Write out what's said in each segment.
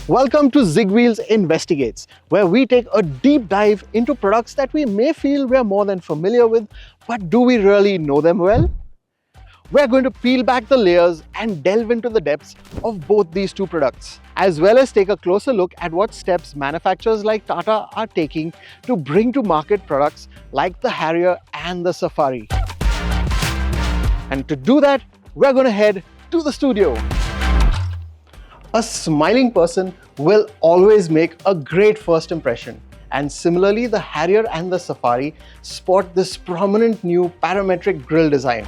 Welcome to ZigWheels Investigates, where we take a deep dive into products that we may feel we are more than familiar with, but do we really know them well? We're going to peel back the layers and delve into the depths of both these two products, as well as take a closer look at what steps manufacturers like Tata are taking to bring to market products like the Harrier and the Safari. And to do that, we're going to head to the studio. A smiling person will always make a great first impression. And similarly, the Harrier and the Safari sport this prominent new parametric grille design.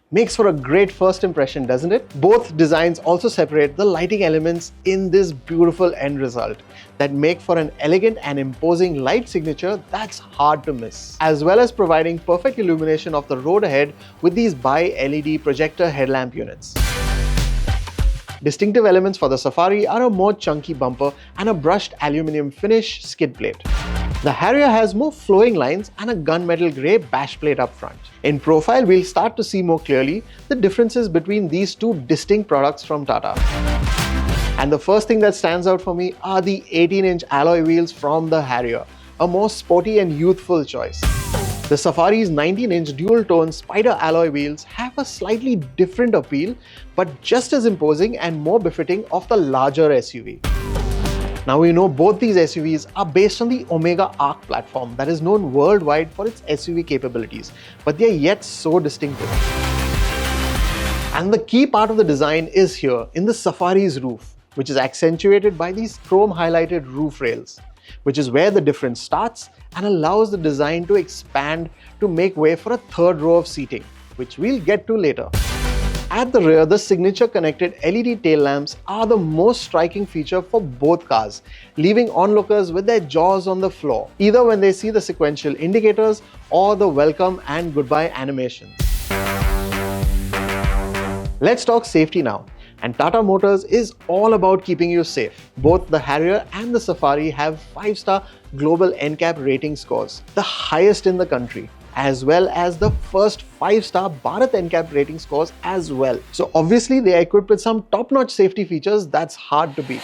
Makes for a great first impression, doesn't it? Both designs also separate the lighting elements in this beautiful end result that make for an elegant and imposing light signature that's hard to miss, as well as providing perfect illumination of the road ahead with these bi-LED projector headlamp units. Distinctive elements for the Safari are a more chunky bumper and a brushed aluminum finish skid plate. The Harrier has more flowing lines and a gunmetal grey bash plate up front. In profile, we'll start to see more clearly the differences between these two distinct products from Tata. And the first thing that stands out for me are the 18-inch alloy wheels from the Harrier, a more sporty and youthful choice. The Safari's 19-inch dual-tone Spider alloy wheels have a slightly different appeal, but just as imposing and more befitting of the larger SUV. Now we know both these SUVs are based on the Omega Arc platform that is known worldwide for its SUV capabilities, but they are yet so distinctive. And the key part of the design is here in the Safari's roof, which is accentuated by these chrome-highlighted roof rails, which is where the difference starts and allows the design to expand to make way for a third row of seating, which we'll get to later. At the rear, the signature connected LED tail lamps are the most striking feature for both cars, leaving onlookers with their jaws on the floor, either when they see the sequential indicators or the welcome and goodbye animations. Let's talk safety now. And Tata Motors is all about keeping you safe. Both the Harrier and the Safari have 5-star global NCAP rating scores, the highest in the country, as well as the first 5-star Bharat NCAP rating scores as well. So obviously they are equipped with some top-notch safety features that's hard to beat.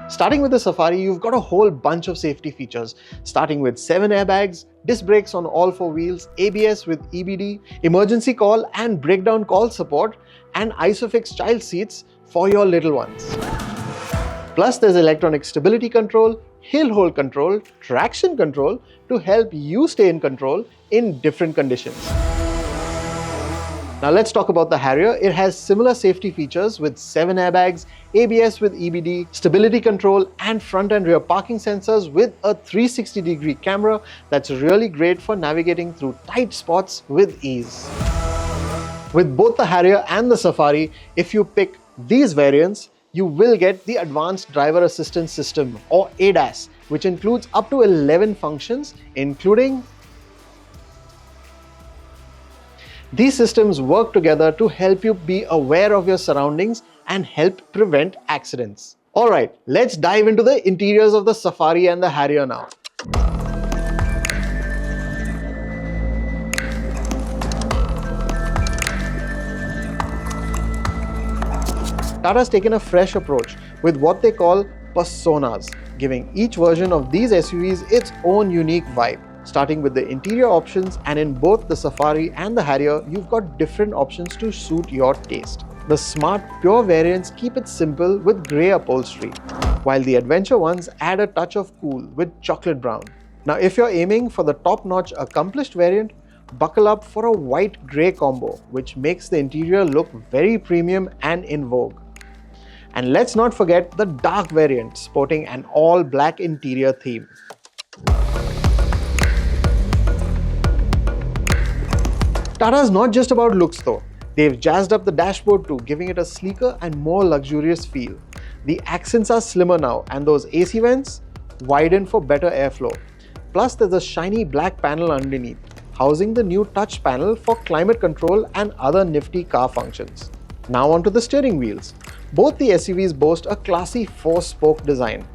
Starting with the Safari, you've got a whole bunch of safety features, starting with 7 airbags, disc brakes on all 4 wheels, ABS with EBD, emergency call and breakdown call support, and ISOFIX child seats for your little ones. Plus there's electronic stability control, hill hold control, traction control to help you stay in control in different conditions. Now let's talk about the Harrier. It has similar safety features with 7 airbags, ABS with EBD, stability control and front and rear parking sensors with a 360-degree camera that's really great for navigating through tight spots with ease. With both the Harrier and the Safari, if you pick these variants, you will get the Advanced Driver Assistance System or ADAS, which includes up to 11 functions, including these systems work together to help you be aware of your surroundings and help prevent accidents. Alright, let's dive into the interiors of the Safari and the Harrier now. Tata's taken a fresh approach with what they call personas, giving each version of these SUVs its own unique vibe. Starting with the interior options, and in both the Safari and the Harrier, you've got different options to suit your taste. The smart, pure variants keep it simple with grey upholstery, while the adventure ones add a touch of cool with chocolate brown. Now if you're aiming for the top-notch accomplished variant, buckle up for a white-grey combo, which makes the interior look very premium and in vogue. And let's not forget the dark variant, sporting an all-black interior theme. Tata's not just about looks though. They've jazzed up the dashboard too, giving it a sleeker and more luxurious feel. The accents are slimmer now, and those AC vents widen for better airflow. Plus there's a shiny black panel underneath, housing the new touch panel for climate control and other nifty car functions. Now onto the steering wheels. Both the SUVs boast a classy 4-spoke design.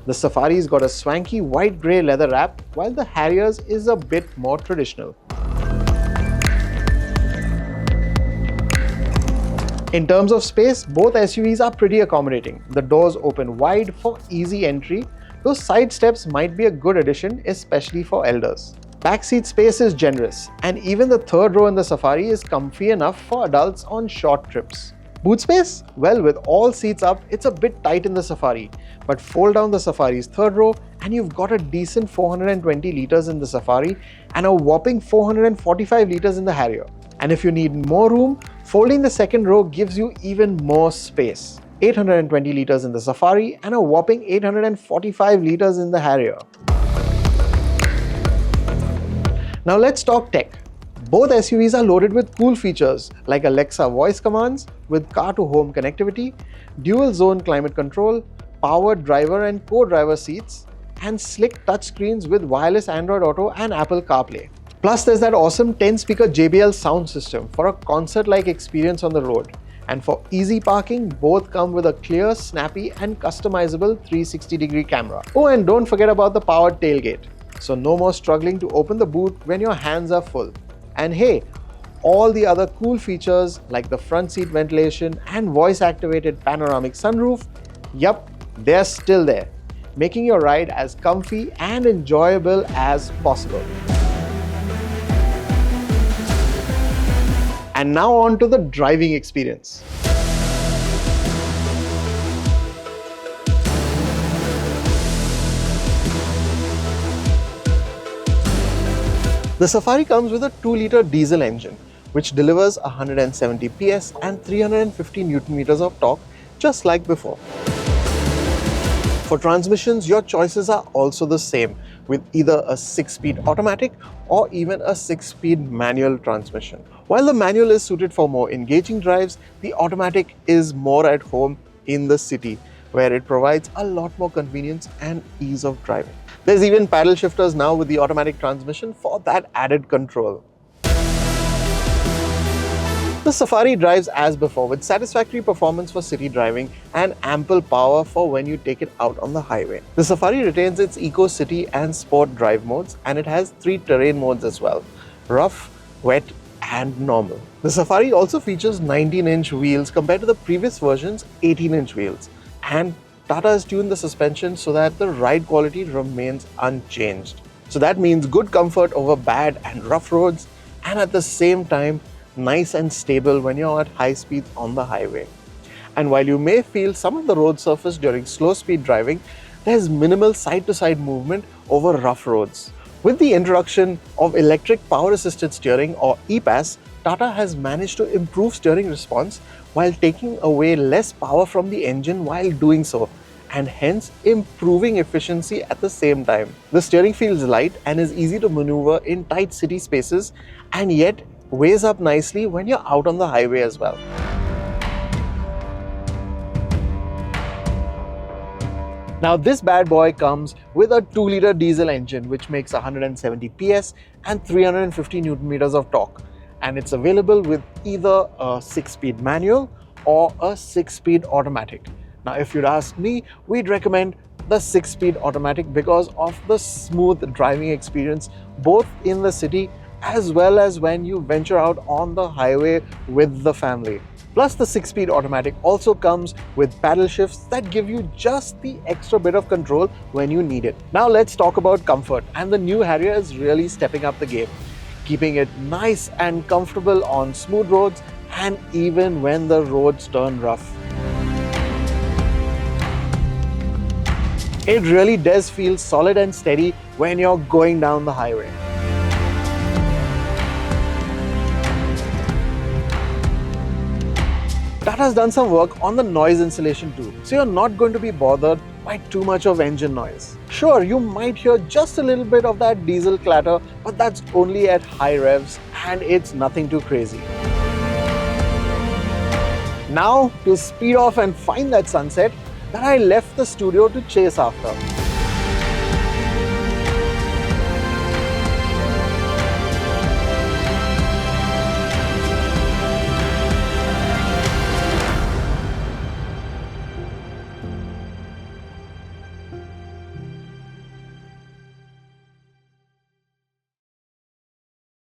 The Safari's got a swanky white-grey leather wrap, while the Harrier's is a bit more traditional. In terms of space, both SUVs are pretty accommodating. The doors open wide for easy entry. Those side steps might be a good addition, especially for elders. Backseat space is generous, and even the third row in the Safari is comfy enough for adults on short trips. Boot space? Well, with all seats up, it's a bit tight in the Safari, but fold down the Safari's third row and you've got a decent 420 litres in the Safari and a whopping 445 litres in the Harrier. And if you need more room, folding the second row gives you even more space. 820 litres in the Safari and a whopping 845 litres in the Harrier. Now let's talk tech. Both SUVs are loaded with cool features like Alexa voice commands with car-to-home connectivity, dual-zone climate control, powered driver and co-driver seats, and slick touchscreens with wireless Android Auto and Apple CarPlay. Plus, there's that awesome 10-speaker JBL sound system for a concert-like experience on the road. And for easy parking, both come with a clear, snappy, and customizable 360-degree camera. Oh, and don't forget about the powered tailgate. So no more struggling to open the boot when your hands are full. And hey, all the other cool features like the front seat ventilation and voice-activated panoramic sunroof, yup, they're still there, making your ride as comfy and enjoyable as possible. And now on to the driving experience. The Safari comes with a 2-litre diesel engine, which delivers 170 PS and 350 Nm of torque, just like before. For transmissions, your choices are also the same, with either a 6-speed automatic or even a 6-speed manual transmission. While the manual is suited for more engaging drives, the automatic is more at home in the city, where it provides a lot more convenience and ease of driving. There's even paddle shifters now with the automatic transmission for that added control. The Safari drives as before with satisfactory performance for city driving and ample power for when you take it out on the highway. The Safari retains its Eco, City and Sport drive modes, and it has 3 terrain modes as well: rough, wet and normal. The Safari also features 19-inch wheels compared to the previous version's 18-inch wheels, and Tata has tuned the suspension so that the ride quality remains unchanged. So that means good comfort over bad and rough roads, and at the same time nice and stable when you're at high speeds on the highway. And while you may feel some of the road surface during slow speed driving, there's minimal side-to-side movement over rough roads. With the introduction of electric power assisted steering, or EPAS, Tata has managed to improve steering response while taking away less power from the engine while doing so, and hence improving efficiency at the same time. The steering feels light and is easy to maneuver in tight city spaces, and yet weighs up nicely when you're out on the highway as well. Now this bad boy comes with a 2-litre diesel engine which makes 170 PS and 350 Nm of torque, and it's available with either a 6-speed manual or a 6-speed automatic. Now if you'd ask me, we'd recommend the 6-speed automatic because of the smooth driving experience both in the city as well as when you venture out on the highway with the family. Plus, the 6-speed automatic also comes with paddle shifts that give you just the extra bit of control when you need it. Now let's talk about comfort, and the new Harrier is really stepping up the game, keeping it nice and comfortable on smooth roads and even when the roads turn rough. It really does feel solid and steady when you're going down the highway. Tata's done some work on the noise insulation too, so you're not going to be bothered by too much of engine noise. Sure, you might hear just a little bit of that diesel clatter, but that's only at high revs and it's nothing too crazy. Now to speed off and find that sunset that I left the studio to chase after.